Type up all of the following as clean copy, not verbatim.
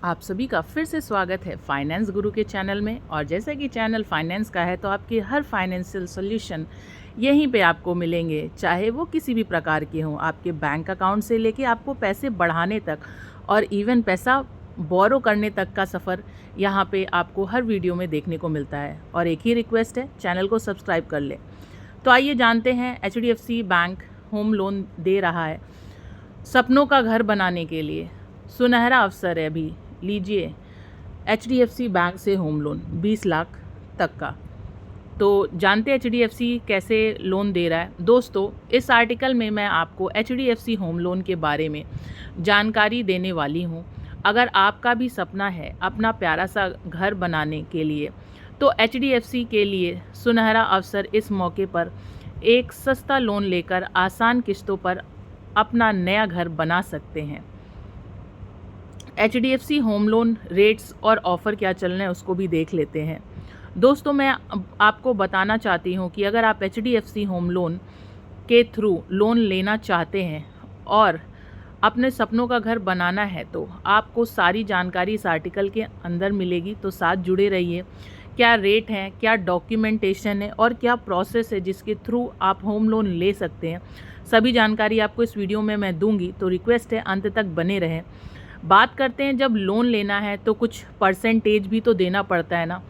आप सभी का फिर से स्वागत है फाइनेंस गुरु के चैनल में। और जैसा कि चैनल फाइनेंस का है तो आपके हर फाइनेंशियल सॉल्यूशन यहीं पे आपको मिलेंगे, चाहे वो किसी भी प्रकार के हों, आपके बैंक अकाउंट से लेके आपको पैसे बढ़ाने तक और इवन पैसा बोरो करने तक का सफ़र यहाँ पे आपको हर वीडियो में देखने को मिलता है। और एक ही रिक्वेस्ट है, चैनल को सब्सक्राइब कर ले। तो आइए जानते हैं, HDFC बैंक होम लोन दे रहा है सपनों का घर बनाने के लिए। सुनहरा अवसर है, अभी लीजिए HDFC बैंक से होम लोन 20 लाख तक का। तो जानते हैं HDFC कैसे लोन दे रहा है। दोस्तों, इस आर्टिकल में मैं आपको HDFC होम लोन के बारे में जानकारी देने वाली हूँ। अगर आपका भी सपना है अपना प्यारा सा घर बनाने के लिए, तो HDFC के लिए सुनहरा अवसर इस मौके पर एक सस्ता लोन लेकर आसान किस्तों पर अपना नया घर बना सकते हैं। HDFC होम लोन रेट्स और ऑफ़र क्या चल रहे हैं उसको भी देख लेते हैं। दोस्तों, मैं आपको बताना चाहती हूँ कि अगर आप HDFC होम लोन के थ्रू लोन लेना चाहते हैं और अपने सपनों का घर बनाना है, तो आपको सारी जानकारी इस आर्टिकल के अंदर मिलेगी। तो साथ जुड़े रहिए। क्या रेट हैं, क्या डॉक्यूमेंटेशन है और क्या प्रोसेस है जिसके थ्रू आप होम लोन ले सकते हैं, सभी जानकारी आपको इस वीडियो में मैं दूंगी। तो रिक्वेस्ट है, अंत तक बने रहें। बात करते हैं, जब लोन लेना है तो कुछ परसेंटेज भी तो देना पड़ता है ना,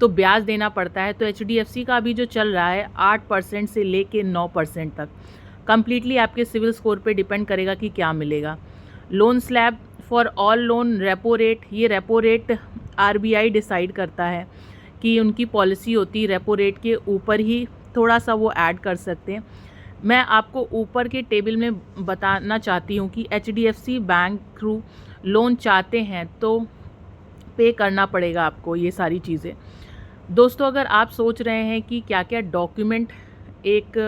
तो ब्याज देना पड़ता है। तो HDFC का अभी जो चल रहा है 8% से लेके 9% तक, कम्प्लीटली आपके सिविल स्कोर पे डिपेंड करेगा कि क्या मिलेगा। Loan slab for all loan repo rate, ये रेपो रेट RBI डिसाइड करता है कि उनकी पॉलिसी होती है रेपो रेट के ऊपर ही थोड़ा सा वो ऐड कर सकते हैं। मैं आपको ऊपर के टेबल में बताना चाहती हूँ कि HDFC बैंक थ्रू लोन चाहते हैं तो पे करना पड़ेगा आपको ये सारी चीज़ें। दोस्तों, अगर आप सोच रहे हैं कि क्या क्या डॉक्यूमेंट एक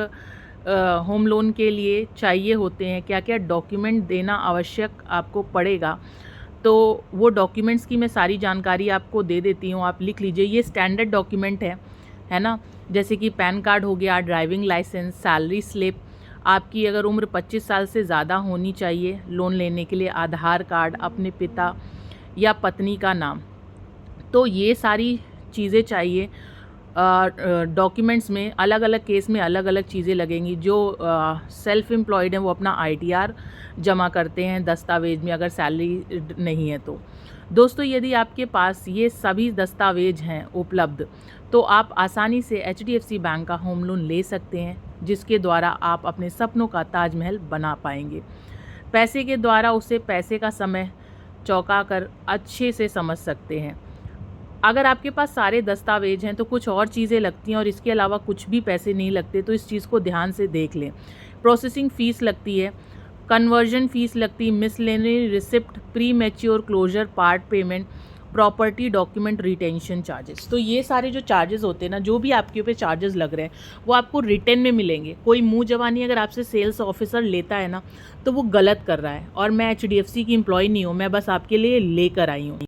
होम लोन के लिए चाहिए होते हैं, क्या क्या डॉक्यूमेंट देना आवश्यक आपको पड़ेगा, तो वो डॉक्यूमेंट्स की मैं सारी जानकारी आपको दे देती हूँ। आप लिख लीजिए। ये स्टैंडर्ड डॉक्यूमेंट है ना, जैसे कि पैन कार्ड हो गया, ड्राइविंग लाइसेंस, सैलरी स्लिप, आपकी अगर उम्र 25 साल से ज़्यादा होनी चाहिए लोन लेने के लिए, आधार कार्ड, अपने पिता या पत्नी का नाम, तो ये सारी चीज़ें चाहिए। डॉक्यूमेंट्स में अलग अलग केस में अलग अलग चीज़ें लगेंगी। जो सेल्फ एम्प्लॉयड हैं वो अपना ITR जमा करते हैं दस्तावेज में, अगर सैलरी नहीं है तो। दोस्तों, यदि आपके पास ये सभी दस्तावेज हैं उपलब्ध, तो आप आसानी से HDFC बैंक का होम लोन ले सकते हैं, जिसके द्वारा आप अपने सपनों का ताजमहल बना पाएंगे। पैसे के द्वारा उसे पैसे का समय चौंका कर अच्छे से समझ सकते हैं। अगर आपके पास सारे दस्तावेज हैं तो कुछ और चीज़ें लगती हैं और इसके अलावा कुछ भी पैसे नहीं लगते, तो इस चीज़ को ध्यान से देख लें। प्रोसेसिंग फ़ीस लगती है, कन्वर्जन फ़ीस लगती है, miscellaneous receipt, premature closure, part payment, property document retention charges. तो ये सारे जो चार्जेस होते हैं ना, जो भी आपके ऊपर चार्जेस लग रहे हैं वो आपको रिटर्न में मिलेंगे। कोई मुंह जबानी अगर आपसे सेल्स ऑफिसर लेता है ना, तो वो गलत कर रहा है। और मैं HDFC की एम्प्लॉय नहीं हूँ, मैं बस आपके लिए लेकर आई हूँ।